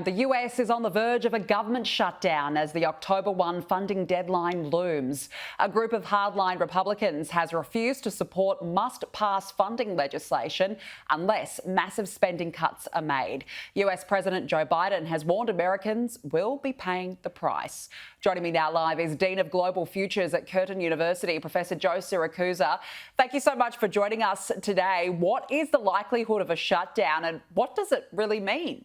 The US is on the verge of a government shutdown as the October 1 funding deadline looms. A group of hardline Republicans has refused to support must-pass funding legislation unless massive spending cuts are made. US President Joe Biden has warned Americans will be paying the price. Joining me now live is Dean of Global Futures at Curtin University, Professor Joe Siracusa. Thank you so much for joining us today. What is the likelihood of a shutdown and what does it really mean?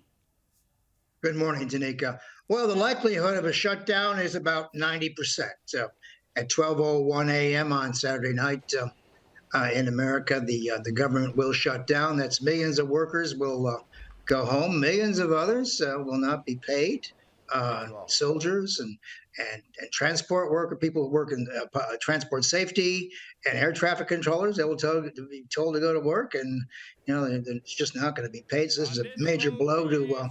Good morning, Danica. Well, the likelihood of a shutdown is about 90%. At 12:01 a.m. on Saturday night in America, the government will shut down. That's millions of workers will go home. Millions of others will not be paid. Soldiers and transport worker, people who work in transport safety and air traffic controllers, they will be told to go to work, and it's just not going to be paid. So this is a major blow to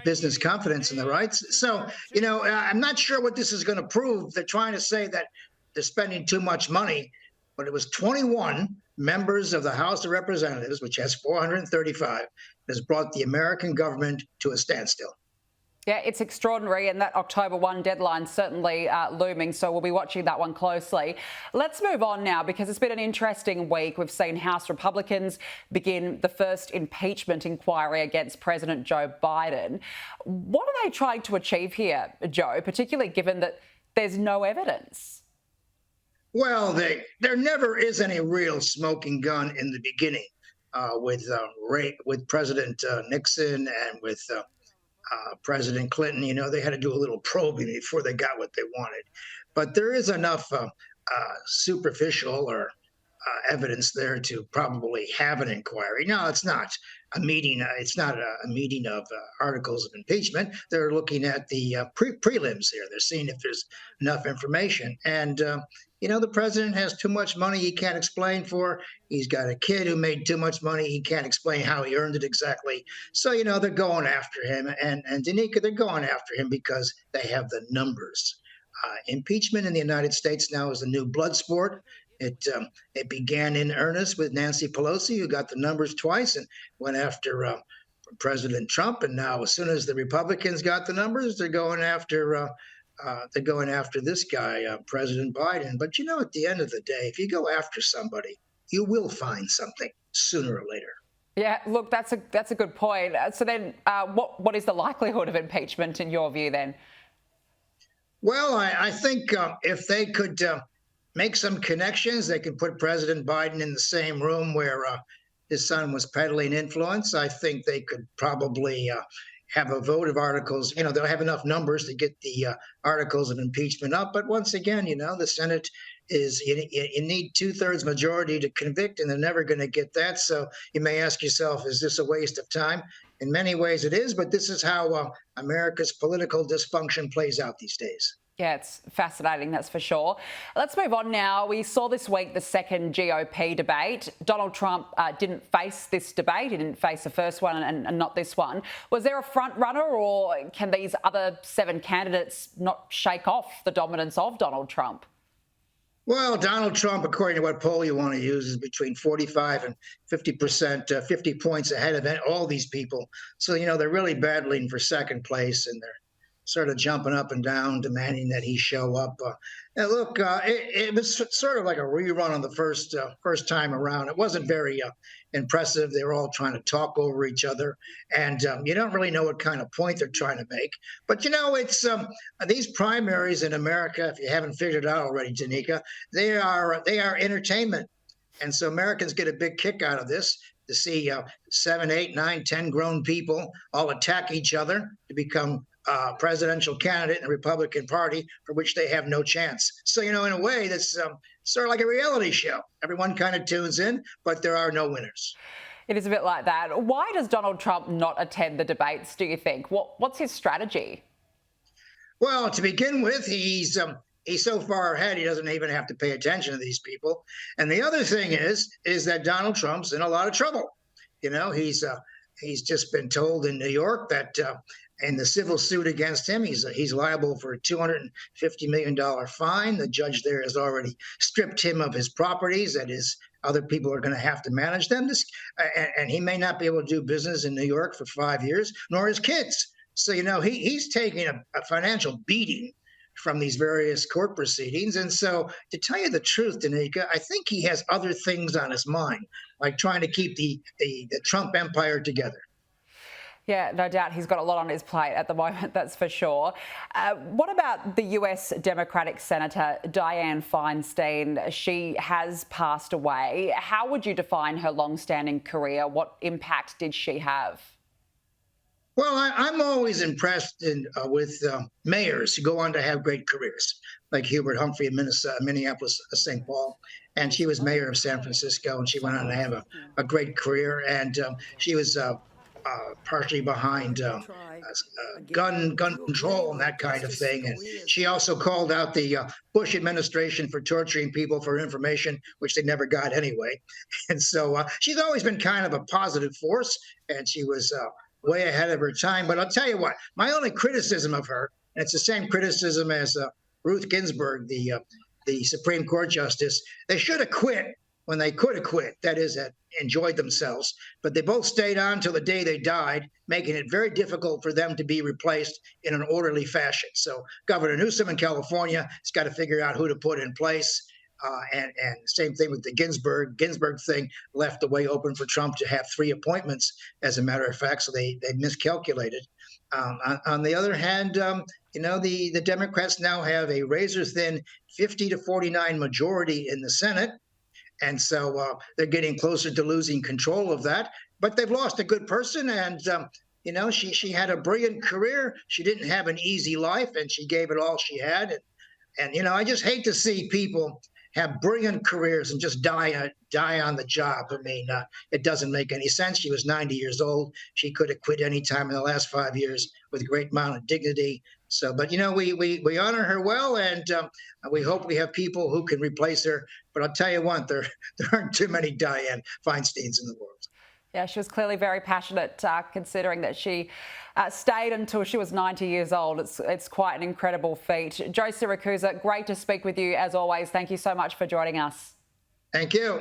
business confidence in the rights. So I'm not sure what this is going to prove. They're trying to say that they're spending too much money, but it was 21 members of the House of Representatives, which has 435, has brought the American government to a standstill. Yeah, it's extraordinary, and that October 1 deadline certainly looming, so we'll be watching that one closely. Let's move on now, because it's been an interesting week. We've seen House Republicans begin the first impeachment inquiry against President Joe Biden. What are they trying to achieve here, Joe, particularly given that there's no evidence? Well, there never is any real smoking gun in the beginning with President Nixon and with President Clinton. They had to do a little probing before they got what they wanted. But there is enough superficial or evidence there to probably have an inquiry. No, it's not a meeting. It's not a meeting of articles of impeachment. They're looking at the prelims here. They're seeing if there's enough information. And the president has too much money he can't explain for. He's got a kid who made too much money. He can't explain how he earned it exactly. So, they're going after him. And Danica, they're going after him because they have the numbers. Impeachment in the United States now is a new blood sport. It began in earnest with Nancy Pelosi, who got the numbers twice and went after President Trump. And now, as soon as the Republicans got the numbers, they're going after this guy, President Biden. But at the end of the day, if you go after somebody, you will find something sooner or later. Yeah, look, that's a good point. So then, what is the likelihood of impeachment in your view then? Well, I think if they could make some connections, they could put President Biden in the same room where his son was peddling influence. I think they could probably have a vote of articles. They'll have enough numbers to get the articles of impeachment up. But once again, the Senate is, you need 2/3 majority to convict, and they're never going to get that. So you may ask yourself, is this a waste of time? In many ways it is, but this is how America's political dysfunction plays out these days. Yeah, it's fascinating, that's for sure. Let's move on now. We saw this week the second GOP debate. Donald Trump didn't face this debate. He didn't face the first one and not this one. Was there a front runner, or can these other 7 candidates not shake off the dominance of Donald Trump? Well, Donald Trump, according to what poll you want to use, is between 45 and 50%, 50 points ahead of all these people. So, they're really battling for second place, and they're sort of jumping up and down, demanding that he show up. And look, it was sort of like a rerun on the first time around. It wasn't very impressive. They were all trying to talk over each other, and you don't really know what kind of point they're trying to make. But it's these primaries in America. If you haven't figured it out already, Danica, they are entertainment, and so Americans get a big kick out of this. To see 7, 8, 9, 10 grown people all attack each other to become presidential candidate in the Republican Party, for which they have no chance. So, in a way, that's sort of like a reality show. Everyone kind of tunes in, but there are no winners. It is a bit like that. Why does Donald Trump not attend the debates, do you think? What's his strategy? Well, to begin with, he's so far ahead, he doesn't even have to pay attention to these people. And the other thing is that Donald Trump's in a lot of trouble. He's just been told in New York that in the civil suit against him, he's liable for a $250 million fine. The judge there has already stripped him of his properties. That is, other people are going to have to manage them. And he may not be able to do business in New York for 5 years, nor his kids. So, he's taking a financial beating from these various court proceedings. And so, to tell you the truth, Danica, I think he has other things on his mind, like trying to keep the Trump empire together. Yeah, no doubt he's got a lot on his plate at the moment, that's for sure. What about the US Democratic Senator Dianne Feinstein? She has passed away. How would you define her long-standing career? What impact did she have? Well, I'm always impressed with mayors who go on to have great careers, like Hubert Humphrey in Minneapolis, St. Paul. And she was mayor of San Francisco, and she went on to have a great career. And she was partially behind gun control and that kind of thing. And she also called out the Bush administration for torturing people for information, which they never got anyway. And so she's always been kind of a positive force, and she was way ahead of her time. But I'll tell you what, my only criticism of her, and it's the same criticism as Ruth Ginsburg, the Supreme Court justice, they should have quit when they could have quit. That is, enjoyed themselves. But they both stayed on till the day they died, making it very difficult for them to be replaced in an orderly fashion. So Governor Newsom in California has got to figure out who to put in place. And same thing with the Ginsburg thing left the way open for Trump to have 3 appointments, as a matter of fact. So they miscalculated. On the other hand, the Democrats now have a razor thin 50 to 49 majority in the Senate. And so they're getting closer to losing control of that. But they've lost a good person. And, she had a brilliant career. She didn't have an easy life, and she gave it all she had. And I just hate to see people have brilliant careers and just die on the job. I mean, it doesn't make any sense. She was 90 years old. She could have quit any time in the last 5 years with a great amount of dignity. So, but we honor her well, and we hope we have people who can replace her. But I'll tell you what, there aren't too many Dianne Feinsteins in the world. Yeah, she was clearly very passionate, considering that she stayed until she was 90 years old. It's quite an incredible feat. Joe Siracusa, great to speak with you as always. Thank you so much for joining us. Thank you.